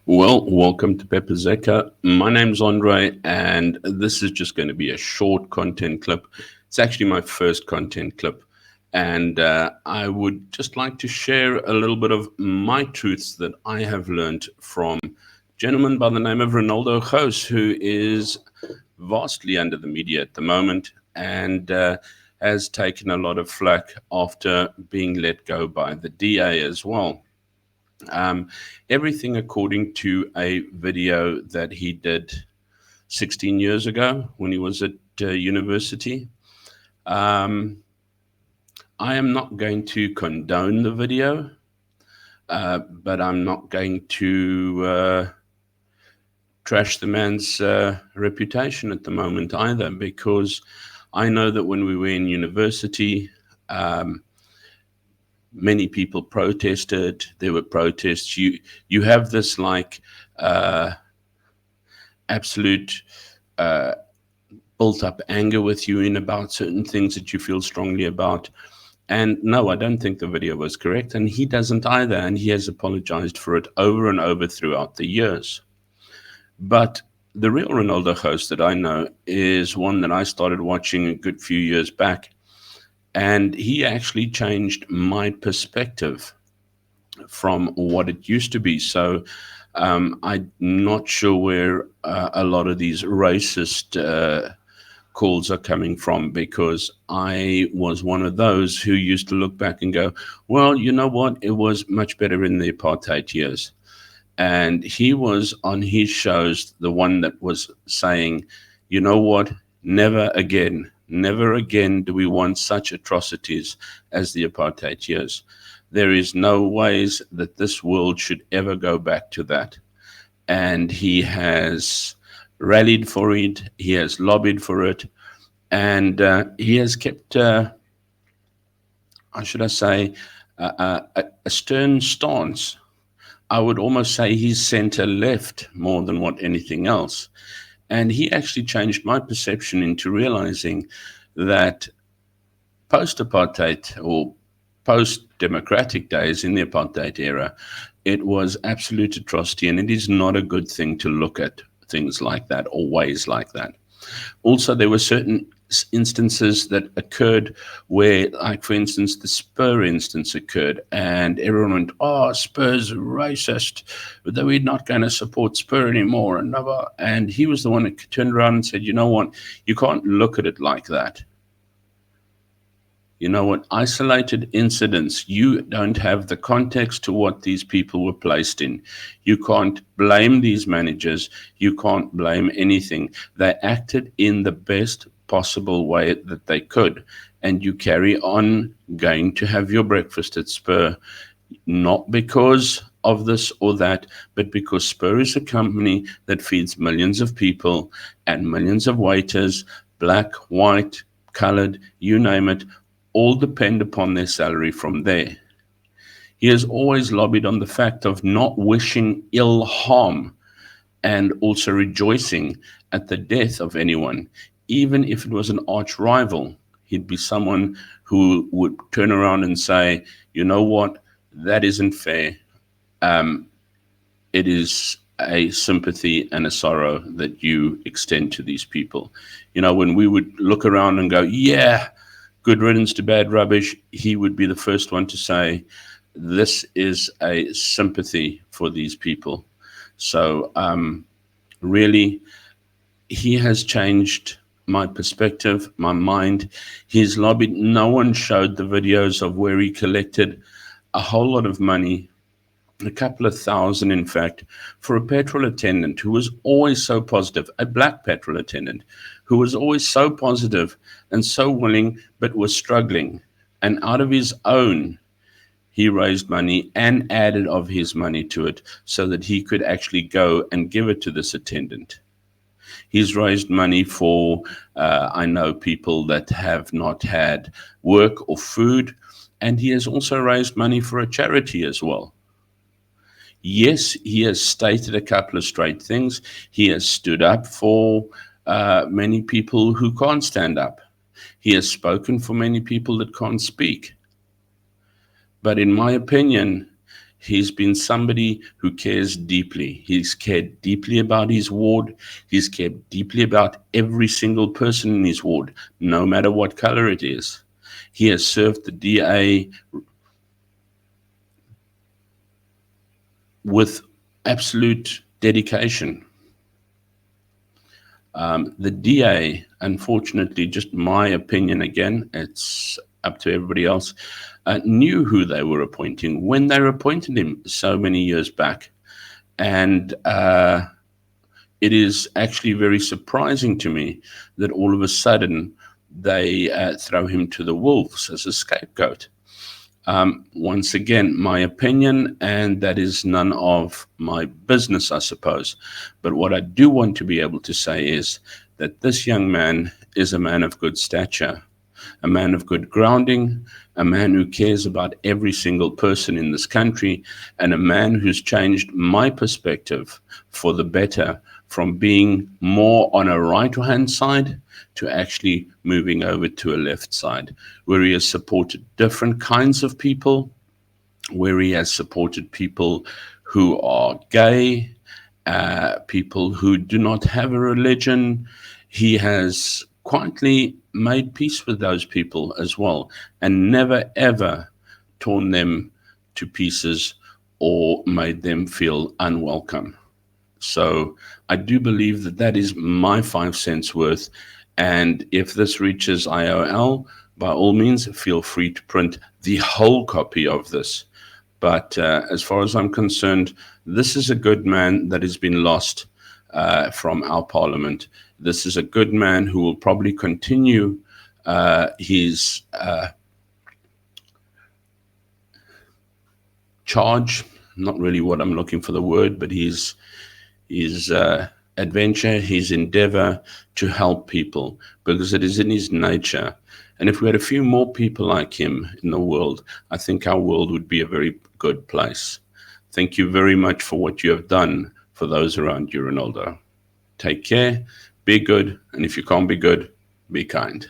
Well, welcome to Pepper Zeka. My name's Andre, and this is just going to be a short content clip. It's actually my first content clip, and I would just like to share a little bit of my truths that I have learned from a gentleman by the name of Renaldo Gouws, who is vastly under the media at the moment and has taken a lot of flack after being let go by the DA as well. Um, Everything according to a video that he did 16 years ago when he was at university. Um, I am not going to condone the video, but I'm not going to trash the man's reputation at the moment either, because I know that when we were in university, um, many people protested. There were protests. You have this like uh, absolute uh, built up anger with you in about certain things that you feel strongly about. And no, I don't think the video was correct, and he doesn't either, and he has apologized for it over and over throughout the years. But the real Ronaldo host that I know is one that I started watching a good few years back, and he actually changed my perspective from what it used to be. So I'm not sure where a lot of these racist calls are coming from, because I was one of those who used to look back and go, well, you know what? It was much better in the apartheid years. And he was on his shows the one that was saying, you know what? Never again do we want such atrocities as the apartheid years. There is no ways that this world should ever go back to that. And he has rallied for it, he has lobbied for it, and he has kept, how should I say, a stern stance. I would almost say he's center left more than what anything else. And he actually changed my perception into realizing that post apartheid or post democratic days in the apartheid era, it was absolute atrocity, and it is not a good thing to look at things like that or ways like that. Also, there were certain instances that occurred where, like for instance, the Spur instance occurred, and everyone went, "Oh, Spur's racist, but we're not going to support Spur anymore." And he was the one that turned around and said, "You know what? You can't look at it like that. You know what? Isolated incidents. You don't have the context to what these people were placed in. You can't blame these managers. You can't blame anything. They acted in the best possible way that they could. And you carry on going to have your breakfast at Spur, not because of this or that, but because Spur is a company that feeds millions of people and millions of waiters, black, white, colored, you name it, all depend upon their salary from there. He has always lobbied on the fact of not wishing ill harm and also rejoicing at the death of anyone, even if it was an arch rival. He'd be someone who would turn around and say, you know what, that isn't fair. Um, it is a sympathy and a sorrow that you extend to these people. You know, when we would look around and go, yeah, good riddance to bad rubbish, he would be the first one to say, this is a sympathy for these people. So, really, he has changed my perspective, my mind. He's lobbied. No one showed the videos of where he collected a whole lot of money, a couple of thousand, in fact, for a petrol attendant who was always so positive, a black petrol attendant who was always so positive and so willing, but was struggling. And out of his own, he raised money and added of his money to it so that he could actually go and give it to this attendant. He's raised money for, I know, people that have not had work or food, and he has also raised money for a charity as well. Yes, he has stated a couple of straight things. He has stood up for many people who can't stand up. He has spoken for many people that can't speak. But in my opinion, He's been somebody who cares deeply. He's cared deeply about his ward. He's cared deeply about every single person in his ward, no matter what color it is. He has served the DA with absolute dedication. The DA, unfortunately, just my opinion again, it's up to everybody else, knew who they were appointing when they appointed him so many years back. And it is actually very surprising to me that all of a sudden they throw him to the wolves as a scapegoat. Once again, my opinion, and that is none of my business, I suppose. But what I do want to be able to say is that this young man is a man of good stature, a man of good grounding, a man who cares about every single person in this country, and a man who's changed my perspective for the better from being more on a right-hand side to actually moving over to a left side, where he has supported different kinds of people, where he has supported people who are gay, people who do not have a religion. He has quietly made peace with those people as well, and never ever torn them to pieces or made them feel unwelcome. So I do believe that that is my 5 cents worth. And if this reaches IOL, by all means, feel free to print the whole copy of this. But as far as I'm concerned, this is a good man that has been lost from our parliament. This is a good man who will probably continue his charge, not really what I'm looking for the word, but his adventure, his endeavor to help people, because it is in his nature. And if we had a few more people like him in the world, I think our world would be a very good place. Thank you very much for what you have done for those around you, Renaldo. Take care, be good, and if you can't be good, be kind.